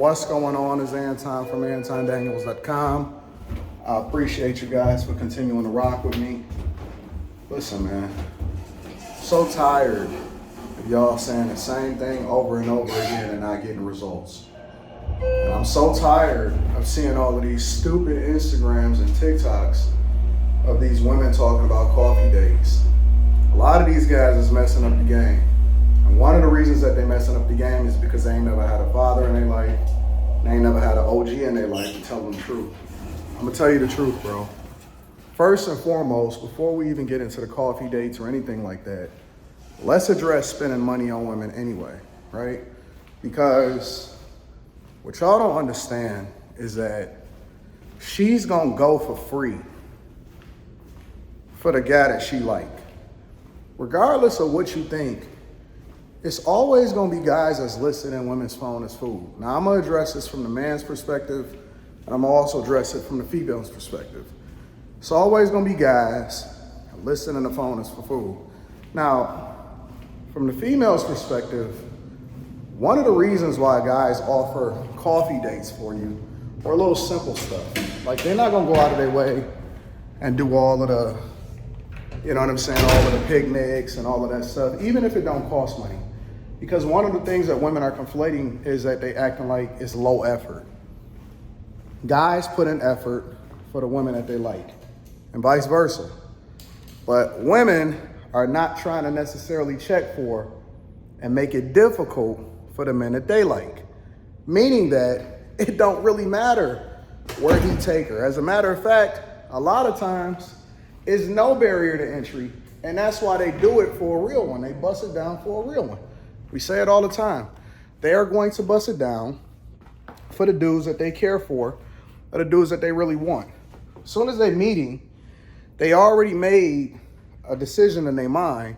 What's going on is Anton from antondaniels.com. I appreciate you guys for continuing to rock with me. Listen, man, so tired of y'all saying the same thing over and over again and not getting results. And I'm so tired of seeing all of these stupid Instagrams and TikToks of these women talking about coffee dates. A lot of these guys is messing up the game. And one of the reasons that they messing up the game is because they ain't never had a father in their life. They ain't never had an OG in their life to tell them the truth. I'm gonna tell you the truth, bro. First and foremost, before we even get into the coffee dates or anything like that, let's address spending money on women anyway, right? Because what y'all don't understand is that she's gonna go for free for the guy that she like. Regardless of what you think, it's always gonna be guys that's listed in women's phone as food. Now I'm gonna address this from the man's perspective, and I'm gonna also address it from the female's perspective. It's always gonna be guys listed in the phone as for food. Now, from the female's perspective, one of the reasons why guys offer coffee dates for you or a little simple stuff, like they're not gonna go out of their way and do all of the, you know what I'm saying, all of the picnics and all of that stuff, even if it don't cost money. Because one of the things that women are conflating is that they acting like it's low effort. Guys put in effort for the women that they like, and vice versa. But women are not trying to necessarily check for and make it difficult for the men that they like. Meaning that it don't really matter where he take her. As a matter of fact, a lot of times, it's no barrier to entry, and that's why they do it for a real one. They bust it down for a real one. We say it all the time. They are going to bust it down for the dudes that they care for, or the dudes that they really want. As soon as they're meeting, they already made a decision in their mind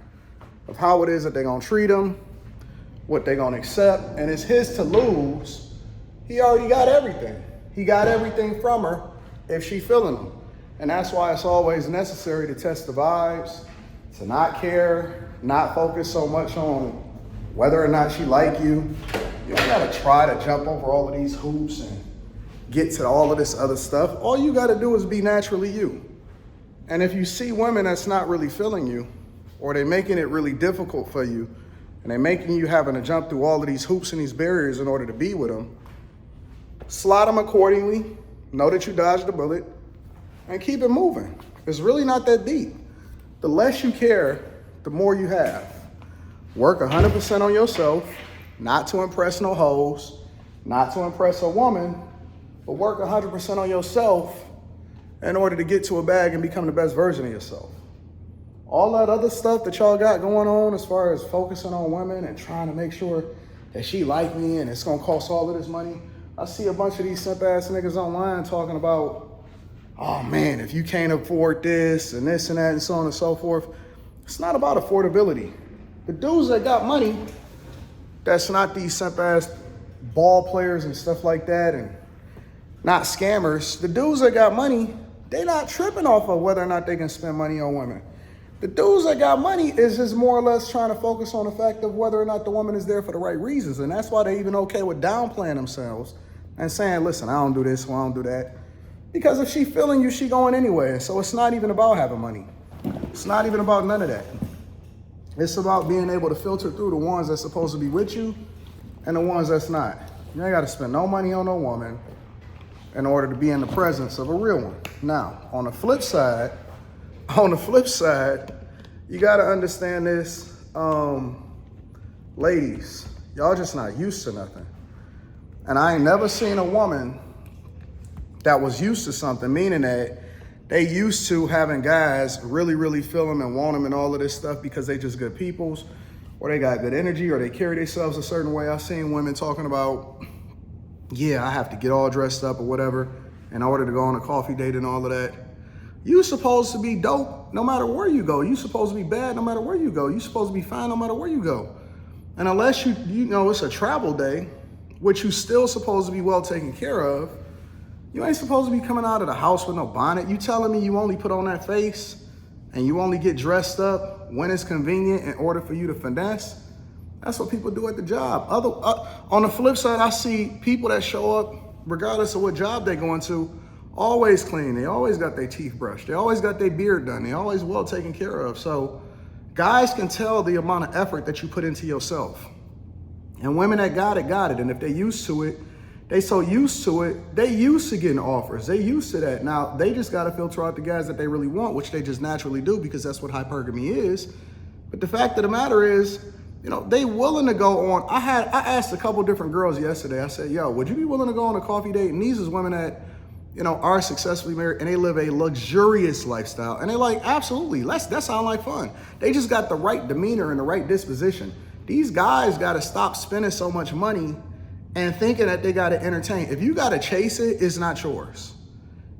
of how it is that they're gonna treat them, what they're gonna accept, and it's his to lose. He already got everything. He got everything from her if she feeling him. And that's why it's always necessary to test the vibes, to not care, not focus so much on whether or not she like you. You don't gotta try to jump over all of these hoops and get to all of this other stuff. All you gotta do is be naturally you. And if you see women that's not really feeling you, or they're making it really difficult for you, and they're making you having to jump through all of these hoops and these barriers in order to be with them, slot them accordingly, know that you dodged the bullet, and keep it moving. It's really not that deep. The less you care, the more you have. Work 100% on yourself, not to impress no hoes, not to impress a woman, but work 100% on yourself in order to get to a bag and become the best version of yourself. All that other stuff that y'all got going on as far as focusing on women and trying to make sure that she like me and it's gonna cost all of this money. I see a bunch of these simp ass niggas online talking about, oh man, if you can't afford this and this and that and so on and so forth. It's not about affordability. The dudes that got money, that's not these simp ass ball players and stuff like that and not scammers. The dudes that got money, they not tripping off of whether or not they can spend money on women. The dudes that got money is just more or less trying to focus on the fact of whether or not the woman is there for the right reasons. And that's why they even okay with downplaying themselves and saying, listen, I don't do this, or I don't do that. Because if she feeling you, she going anyway. So it's not even about having money. It's not even about none of that. It's about being able to filter through the ones that's supposed to be with you and the ones that's not. You ain't got to spend no money on no woman in order to be in the presence of a real one. Now, on the flip side, you got to understand this, ladies, y'all just not used to nothing. And I ain't never seen a woman that was used to something, meaning that they used to having guys really, really feel them and want them and all of this stuff because they just good peoples, or they got good energy, or they carry themselves a certain way. I've seen women talking about, yeah, I have to get all dressed up or whatever in order to go on a coffee date and all of that. You supposed to be dope no matter where you go. You supposed to be bad no matter where you go. You supposed to be fine no matter where you go. And unless you know it's a travel day, which you still supposed to be well taken care of, you ain't supposed to be coming out of the house with no bonnet. You telling me you only put on that face and you only get dressed up when it's convenient in order for you to finesse? That's what people do at the job. On the flip side, I see people that show up, regardless of what job they go into, always clean. They always got their teeth brushed. They always got their beard done. They always well taken care of. So guys can tell the amount of effort that you put into yourself. And women that got it. And if they used to it, they used to getting offers. They used to that. Now, they just got to filter out the guys that they really want, which they just naturally do because that's what hypergamy is. But the fact of the matter is, they willing to go on. I asked a couple different girls yesterday. I said, yo, would you be willing to go on a coffee date? And these is women that, are successfully married and they live a luxurious lifestyle. And they're like, absolutely, that sounds like fun. They just got the right demeanor and the right disposition. These guys got to stop spending so much money and thinking that they got to entertain. If you got to chase it, it's not yours.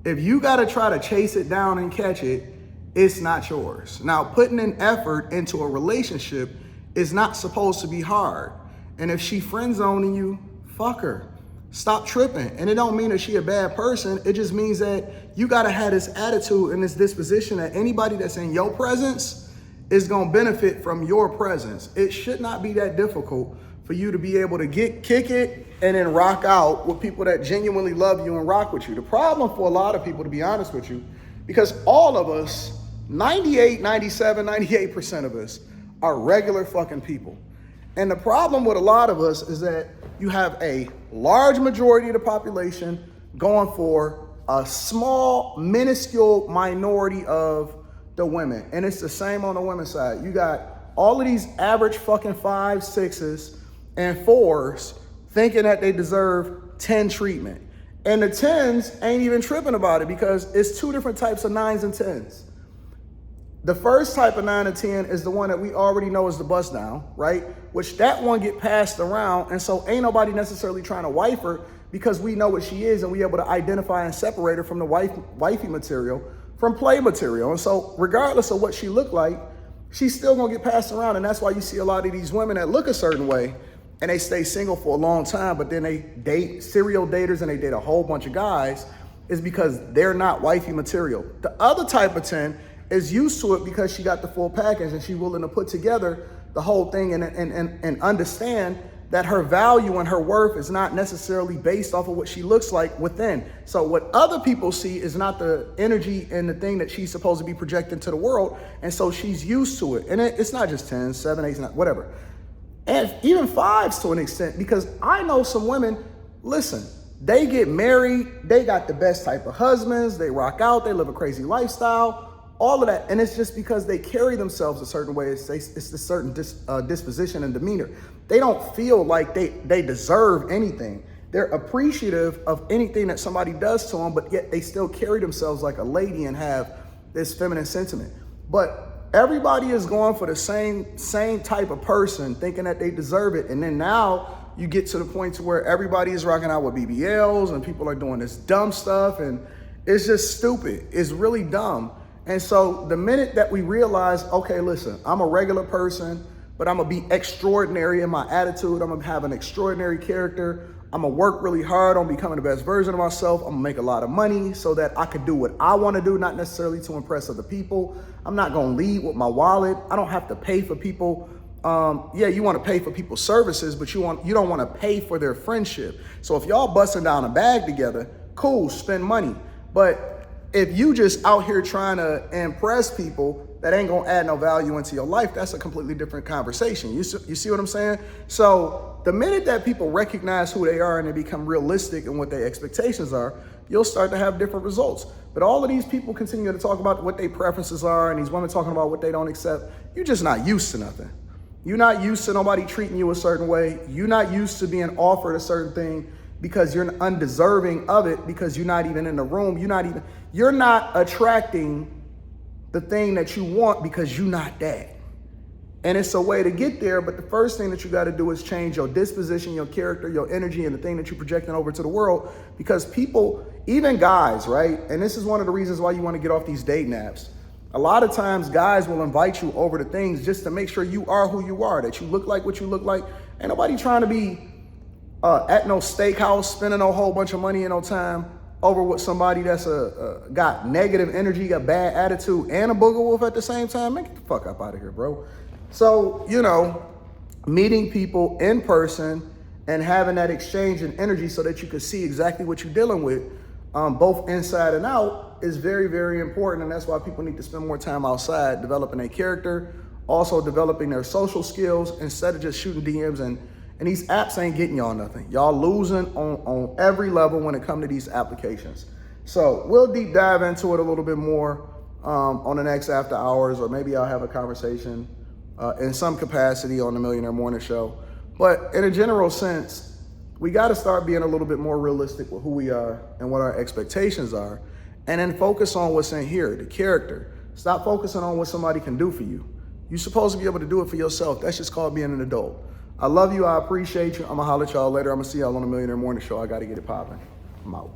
If you got to try to chase it down and catch it, it's not yours. Now, putting an effort into a relationship is not supposed to be hard. And if she friend zoning you, fuck her. Stop tripping. And it don't mean that she a bad person. It just means that you got to have this attitude and this disposition that anybody that's in your presence is going to benefit from your presence. It should not be that difficult for you to be able to kick it and then rock out with people that genuinely love you and rock with you. The problem for a lot of people, to be honest with you, because all of us, 98% of us are regular fucking people. And the problem with a lot of us is that you have a large majority of the population going for a small, minuscule minority of the women. And it's the same on the women's side. You got all of these average fucking 5s, 6s, and 4s thinking that they deserve 10 treatment. And the 10s ain't even tripping about it because it's two different types of 9s and 10s. The first type of 9 to 10 is the one that we already know is the bust down, right? Which that one get passed around. And so ain't nobody necessarily trying to wife her because we know what she is and we able to identify and separate her from the wifey material from play material. And so regardless of what she look like, she's still gonna get passed around. And that's why you see a lot of these women that look a certain way and they stay single for a long time, but then they date serial daters and they date a whole bunch of guys, is because they're not wifey material. The other type of 10 is used to it because she got the full package and she's willing to put together the whole thing and understand that her value and her worth is not necessarily based off of what she looks like within. So what other people see is not the energy and the thing that she's supposed to be projecting to the world. And so she's used to it. And it's not just 10, 7, 8, 9, whatever. And even 5s to an extent, because I know some women, listen, they get married, they got the best type of husbands, they rock out, they live a crazy lifestyle, all of that. And it's just because they carry themselves a certain way. It's a certain disposition and demeanor. They don't feel like they deserve anything. They're appreciative of anything that somebody does to them, but yet they still carry themselves like a lady and have this feminine sentiment. But everybody is going for the same type of person, thinking that they deserve it. And then now you get to the point to where everybody is rocking out with BBLs and people are doing this dumb stuff. And it's just stupid. It's really dumb. And so the minute that we realize, okay, listen, I'm a regular person, but I'm gonna be extraordinary in my attitude. I'm gonna have an extraordinary character. I'm gonna work really hard on becoming the best version of myself. I'm gonna make a lot of money so that I can do what I wanna do, not necessarily to impress other people. I'm not gonna lead with my wallet. I don't have to pay for people. Yeah, you wanna pay for people's services, but you don't wanna pay for their friendship. So if y'all busting down a bag together, cool, spend money. But if you just out here trying to impress people that ain't gonna add no value into your life, that's a completely different conversation. You see what I'm saying? So the minute that people recognize who they are and they become realistic in what their expectations are, you'll start to have different results. But all of these people continue to talk about what their preferences are and these women talking about what they don't accept. You're just not used to nothing. You're not used to nobody treating you a certain way. You're not used to being offered a certain thing because you're undeserving of it, because you're not even in the room. You're not attracting the thing that you want because you're not that. And it's a way to get there, but the first thing that you got to do is change your disposition, your character, your energy, and the thing that you're projecting over to the world. Because people, even guys, right? And this is one of the reasons why you want to get off these dating apps. A lot of times guys will invite you over to things just to make sure you are who you are, that you look like what you look like. Ain't nobody trying to be at no steakhouse, spending a whole bunch of money in no time over with somebody that's got negative energy, got bad attitude, and a booger wolf at the same time. Man, get the fuck up out of here, bro. So, meeting people in person and having that exchange and energy so that you can see exactly what you're dealing with, both inside and out, is very, very important. And that's why people need to spend more time outside developing their character, also developing their social skills instead of just shooting DMs. And these apps ain't getting y'all nothing. Y'all losing on every level when it comes to these applications. So we'll deep dive into it a little bit more on the next After Hours, or maybe I'll have a conversation in some capacity on the Millionaire Morning Show. But in a general sense, we got to start being a little bit more realistic with who we are and what our expectations are, and then focus on what's in here, the character. Stop focusing on what somebody can do for you. You're supposed to be able to do it for yourself. That's just called being an adult. I love you. I appreciate you. I'm going to holler at y'all later. I'm going to see y'all on the Millionaire Morning Show. I got to get it popping. I'm out.